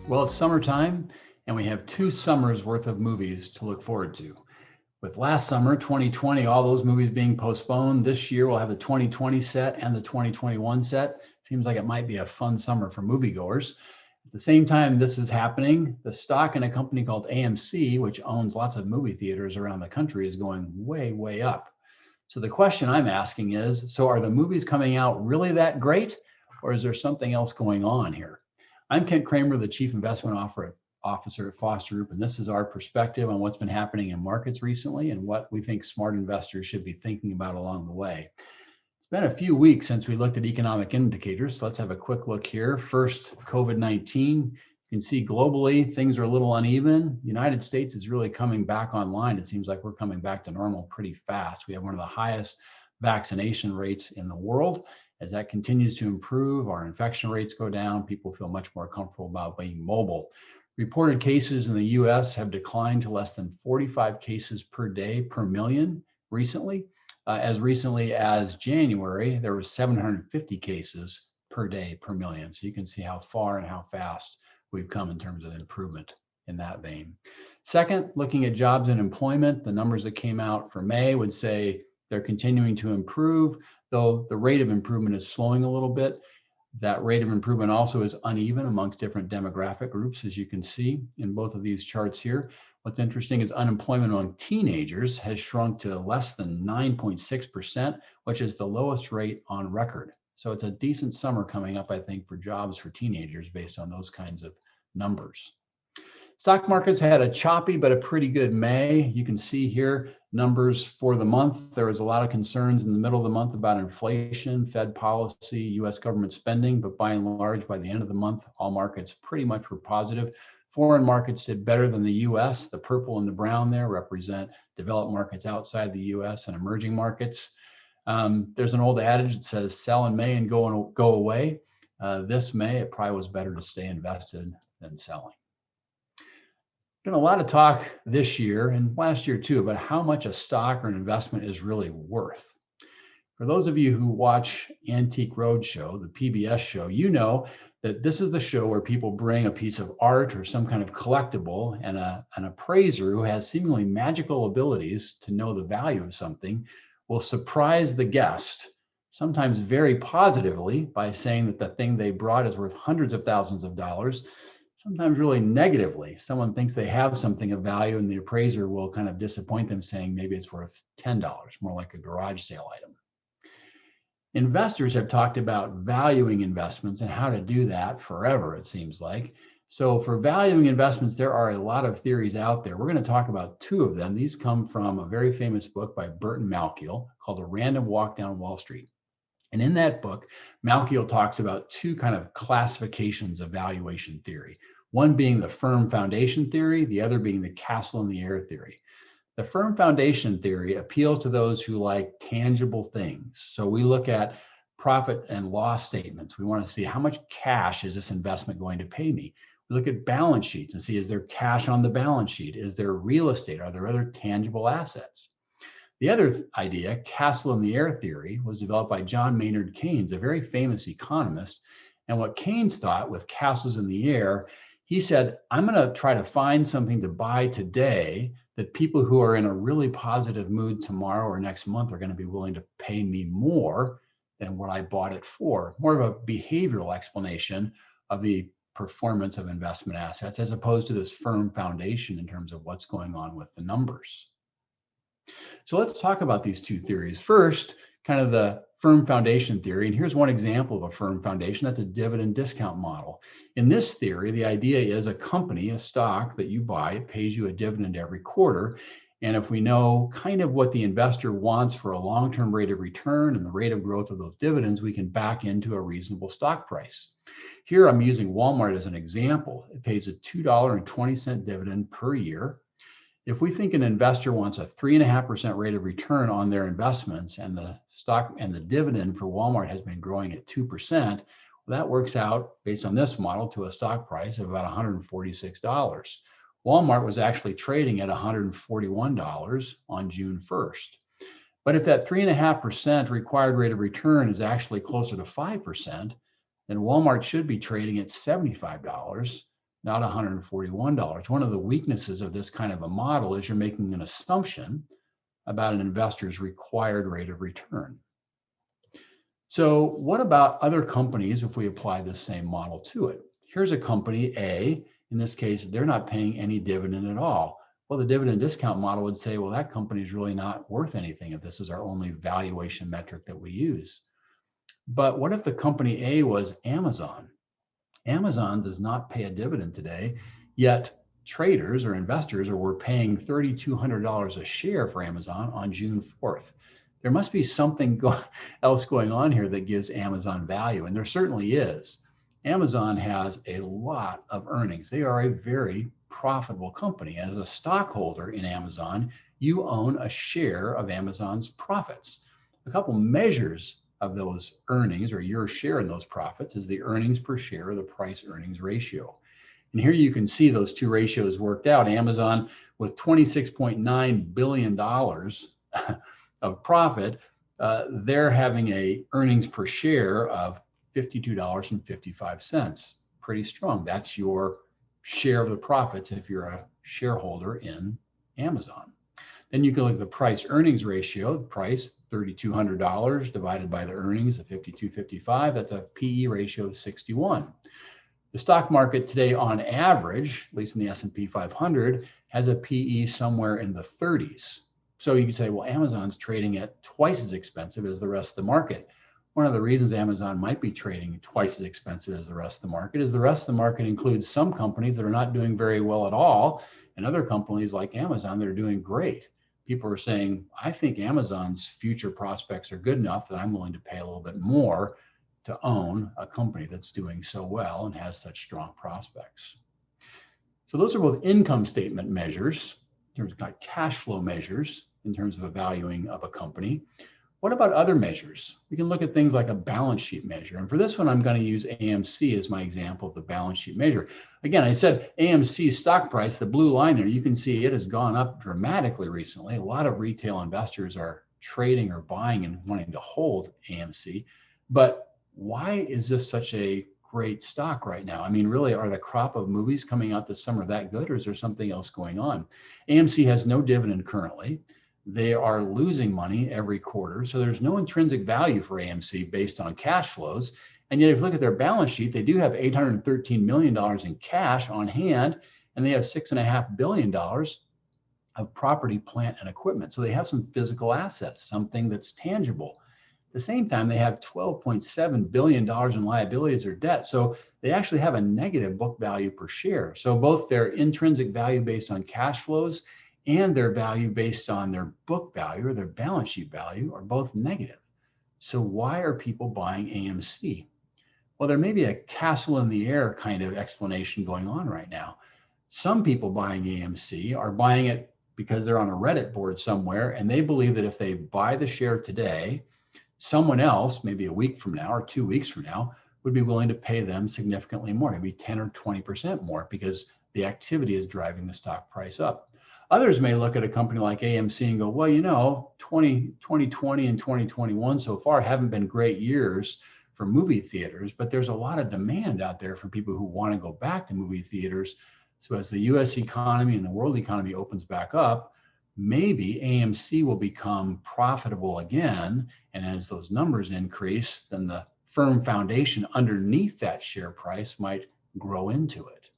Well, it's summertime, and we have 2 summers worth of movies to look forward to. With last summer, 2020, all those movies being postponed, this year we'll have the 2020 set and the 2021 set. Seems like it might be a fun summer for moviegoers. At the same time this is happening, the stock in a company called AMC, which owns lots of movie theaters around the country, is going way, way up. So the question I'm asking is, so are the movies coming out really that great, or is there something else going on here? I'm Kent Kramer, the Chief Investment Officer at Foster Group, and this is our perspective on what's been happening in markets recently and what we think smart investors should be thinking about along the way. It's been a few weeks since we looked at economic indicators, so let's have a quick look here. First, COVID-19. You can see globally, things are a little uneven. The United States is really coming back online. It seems like we're coming back to normal pretty fast. We have one of the highest vaccination rates in the world. As that continues to improve, our infection rates go down. People feel much more comfortable about being mobile. Reported cases in the US have declined to less than 45 cases per day per million recently. As recently as January, there were 750 cases per day per million. So you can see how far and how fast we've come in terms of improvement in that vein. Second, looking at jobs and employment, the numbers that came out for May would say they're continuing to improve, though the rate of improvement is slowing a little bit. That rate of improvement also is uneven amongst different demographic groups, as you can see in both of these charts here. What's interesting is unemployment among teenagers has shrunk to less than 9.6%, which is the lowest rate on record. So it's a decent summer coming up, I think, for jobs for teenagers based on those kinds of numbers. Stock markets had a choppy but a pretty good May. You can see here numbers for the month. There was a lot of concerns in the middle of the month about inflation, Fed policy, US government spending, but by and large, by the end of the month, all markets pretty much were positive. Foreign markets did better than the US. The purple and the brown there represent developed markets outside the US and emerging markets. There's an old adage that says sell in May and go away. This May, it probably was better to stay invested than selling. Been a lot of talk this year and last year too about how much a stock or an investment is really worth. For those of you who watch Antique Roadshow, the PBS show, you know that this is the show where people bring a piece of art or some kind of collectible, and an appraiser who has seemingly magical abilities to know the value of something will surprise the guest, sometimes very positively, by saying that the thing they brought is worth hundreds of thousands of dollars. Sometimes really negatively. Someone thinks they have something of value and the appraiser will kind of disappoint them saying maybe it's worth $10, more like a garage sale item. Investors have talked about valuing investments and how to do that forever, it seems like. So for valuing investments, there are a lot of theories out there. We're going to talk about 2 of them. These come from a very famous book by Burton Malkiel called A Random Walk Down Wall Street. And in that book, Malkiel talks about 2 kind of classifications of valuation theory. One being the firm foundation theory, the other being the castle in the air theory. The firm foundation theory appeals to those who like tangible things. So we look at profit and loss statements. We want to see how much cash is this investment going to pay me? We look at balance sheets and see, is there cash on the balance sheet? Is there real estate? Are there other tangible assets? The other idea, castle in the air theory, was developed by John Maynard Keynes, a very famous economist. And what Keynes thought with castles in the air, he said, I'm going to try to find something to buy today that people who are in a really positive mood tomorrow or next month are going to be willing to pay me more than what I bought it for. More of a behavioral explanation of the performance of investment assets, as opposed to this firm foundation in terms of what's going on with the numbers. So let's talk about these 2 theories. First, kind of the firm foundation theory. And here's one example of a firm foundation. That's a dividend discount model. In this theory, the idea is a company, a stock that you buy, it pays you a dividend every quarter. And if we know kind of what the investor wants for a long-term rate of return and the rate of growth of those dividends, we can back into a reasonable stock price. Here I'm using Walmart as an example. It pays a $2.20 dividend per year. If we think an investor wants a 3.5% rate of return on their investments, and the stock and the dividend for Walmart has been growing at 2%, well, that works out, based on this model, to a stock price of about $146. Walmart was actually trading at $141 on June 1st. But if that 3.5% required rate of return is actually closer to 5%, then Walmart should be trading at $75 not $141. One of the weaknesses of this kind of a model is you're making an assumption about an investor's required rate of return. So what about other companies if we apply this same model to it? Here's a company A. In this case, they're not paying any dividend at all. Well, the dividend discount model would say, well, that company is really not worth anything if this is our only valuation metric that we use. But what if the company A was Amazon? Amazon does not pay a dividend today, yet traders or investors were paying $3,200 a share for Amazon on June 4th. There must be something else going on here that gives Amazon value, and there certainly is. Amazon has a lot of earnings. They are a very profitable company. As a stockholder in Amazon, you own a share of Amazon's profits. A couple measures of those earnings, or your share in those profits, is the earnings per share or the price earnings ratio. And here you can see those two ratios worked out. Amazon with $26.9 billion of profit, they're having a earnings per share of $52.55. Pretty strong. That's your share of the profits if you're a shareholder in Amazon. Then you can look at the price earnings ratio, the price, $3,200 divided by the earnings of $52.55. That's a PE ratio of 61. The stock market today on average, at least in the S&P 500, has a PE somewhere in the 30s. So you could say, well, Amazon's trading at twice as expensive as the rest of the market. One of the reasons Amazon might be trading twice as expensive as the rest of the market is the rest of the market includes some companies that are not doing very well at all, and other companies like Amazon that are doing great. People are saying, I think Amazon's future prospects are good enough that I'm willing to pay a little bit more to own a company that's doing so well and has such strong prospects. So those are both income statement measures, in terms of cash flow measures, in terms of a valuing of a company. What about other measures? We can look at things like a balance sheet measure. And for this one, I'm going to use AMC as my example of the balance sheet measure. Again, I said AMC's stock price, the blue line there, you can see it has gone up dramatically recently. A lot of retail investors are trading or buying and wanting to hold AMC. But why is this such a great stock right now? I mean, really, are the crop of movies coming out this summer that good, or is there something else going on? AMC has no dividend currently. They are losing money every quarter. So there's no intrinsic value for AMC based on cash flows. And yet, if you look at their balance sheet, they do have $813 million in cash on hand, and they have $6.5 billion of property, plant, and equipment. So they have some physical assets, something that's tangible. At the same time, they have $12.7 billion in liabilities or debt. So they actually have a negative book value per share. So both their intrinsic value based on cash flows and their value based on their book value or their balance sheet value are both negative. So why are people buying AMC? Well, there may be a castle in the air kind of explanation going on right now. Some people buying AMC are buying it because they're on a Reddit board somewhere, and they believe that if they buy the share today, someone else, maybe a week from now or 2 weeks from now, would be willing to pay them significantly more, maybe 10 or 20% more, because the activity is driving the stock price up. Others may look at a company like AMC and go, well, 2020 and 2021 so far haven't been great years for movie theaters, but there's a lot of demand out there from people who want to go back to movie theaters. So as the US economy and the world economy opens back up, maybe AMC will become profitable again. And as those numbers increase, then the firm foundation underneath that share price might grow into it.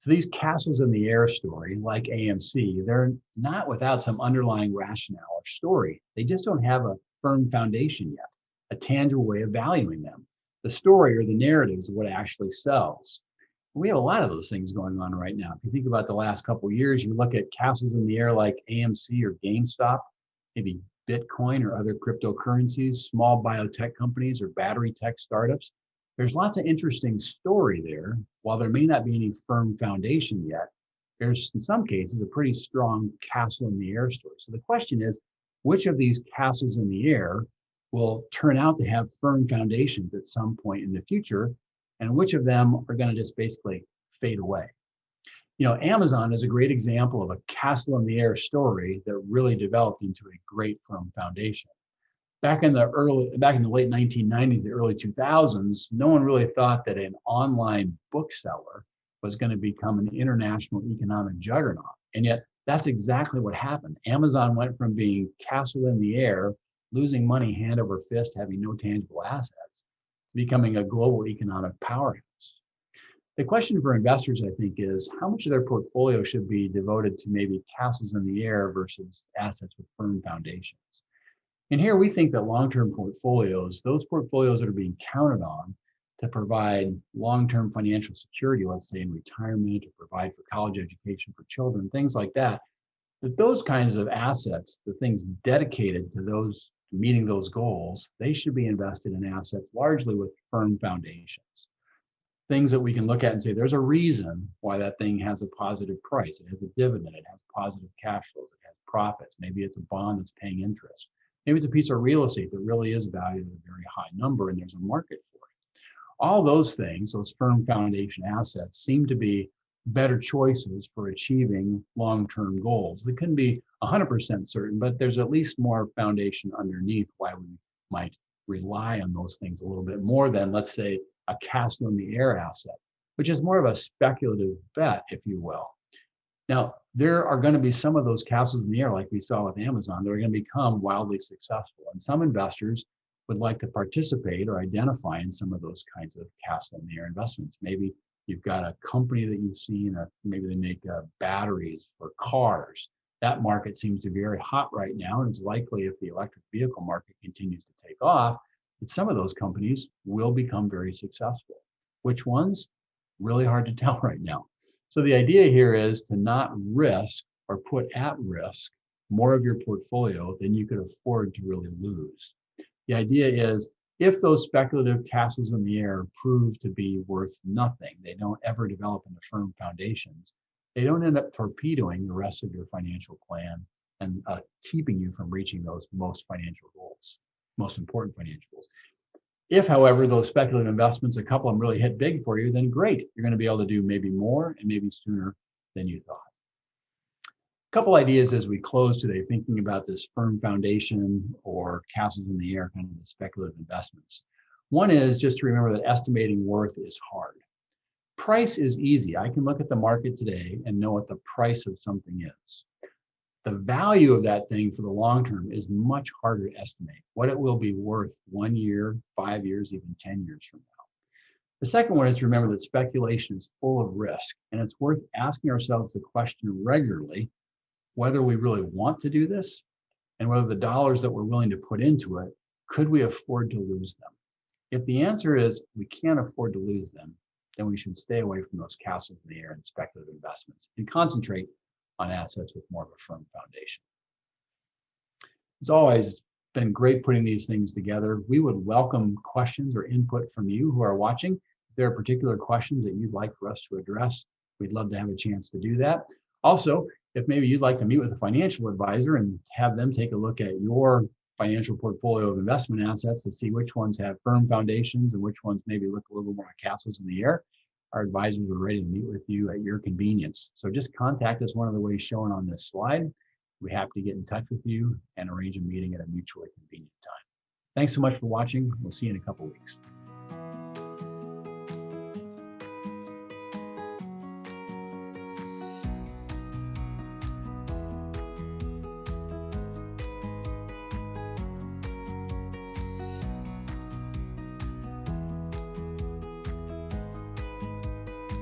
So these castles in the air story, like AMC, they're not without some underlying rationale or story. They just don't have a firm foundation yet, a tangible way of valuing them. The story or the narrative is what actually sells. We have a lot of those things going on right now. If you think about the last couple of years, you look at castles in the air like AMC or GameStop, maybe Bitcoin or other cryptocurrencies, small biotech companies or battery tech startups. There's lots of interesting story there. While there may not be any firm foundation yet, there's in some cases a pretty strong castle in the air story. So the question is, which of these castles in the air will turn out to have firm foundations at some point in the future, and which of them are going to just basically fade away? Amazon is a great example of a castle in the air story that really developed into a great firm foundation. Back in the late 1990s, the early 2000s, no one really thought that an online bookseller was going to become an international economic juggernaut. And yet that's exactly what happened. Amazon went from being castle in the air, losing money hand over fist, having no tangible assets, to becoming a global economic powerhouse. The question for investors, I think, is how much of their portfolio should be devoted to maybe castles in the air versus assets with firm foundations. And here we think that long-term portfolios, those portfolios that are being counted on to provide long-term financial security, let's say in retirement, to provide for college education for children, things like that, that those kinds of assets, the things dedicated to those meeting those goals, they should be invested in assets largely with firm foundations. Things that we can look at and say, there's a reason why that thing has a positive price. It has a dividend, it has positive cash flows, it has profits. Maybe it's a bond that's paying interest. Maybe it's a piece of real estate that really is valued at a very high number and there's a market for it. All those things, those firm foundation assets, seem to be better choices for achieving long-term goals. They couldn't be 100% certain, but there's at least more foundation underneath why we might rely on those things a little bit more than, let's say, a castle in the air asset, which is more of a speculative bet, if you will. Now, there are going to be some of those castles in the air, like we saw with Amazon, that are going to become wildly successful. And some investors would like to participate or identify in some of those kinds of castle in the air investments. Maybe you've got a company that you've seen, or maybe they make batteries for cars. That market seems to be very hot right now, and it's likely if the electric vehicle market continues to take off, that some of those companies will become very successful. Which ones? Really hard to tell right now. So the idea here is to not risk or put at risk more of your portfolio than you could afford to really lose. The idea is if those speculative castles in the air prove to be worth nothing, they don't ever develop into firm foundations, they don't end up torpedoing the rest of your financial plan and keeping you from reaching those most important financial goals. If, however, those speculative investments, a couple of them really hit big for you, then great. You're going to be able to do maybe more and maybe sooner than you thought. A couple ideas as we close today, thinking about this firm foundation or castles in the air, kind of the speculative investments. One is just to remember that estimating worth is hard. Price is easy. I can look at the market today and know what the price of something is. The value of that thing for the long term is much harder to estimate, what it will be worth 1 year, 5 years, even 10 years from now. The second one is to remember that speculation is full of risk, and it's worth asking ourselves the question regularly whether we really want to do this and whether the dollars that we're willing to put into it, could we afford to lose them? If the answer is we can't afford to lose them, then we should stay away from those castles in the air and speculative investments and concentrate on assets with more of a firm foundation. As always, it's been great putting these things together. We would welcome questions or input from you who are watching. If there are particular questions that you'd like for us to address, we'd love to have a chance to do that. Also, if maybe you'd like to meet with a financial advisor and have them take a look at your financial portfolio of investment assets to see which ones have firm foundations and which ones maybe look a little more like castles in the air, our advisors are ready to meet with you at your convenience. So just contact us one of the ways shown on this slide. We're happy to get in touch with you and arrange a meeting at a mutually convenient time. Thanks so much for watching. We'll see you in a couple of weeks.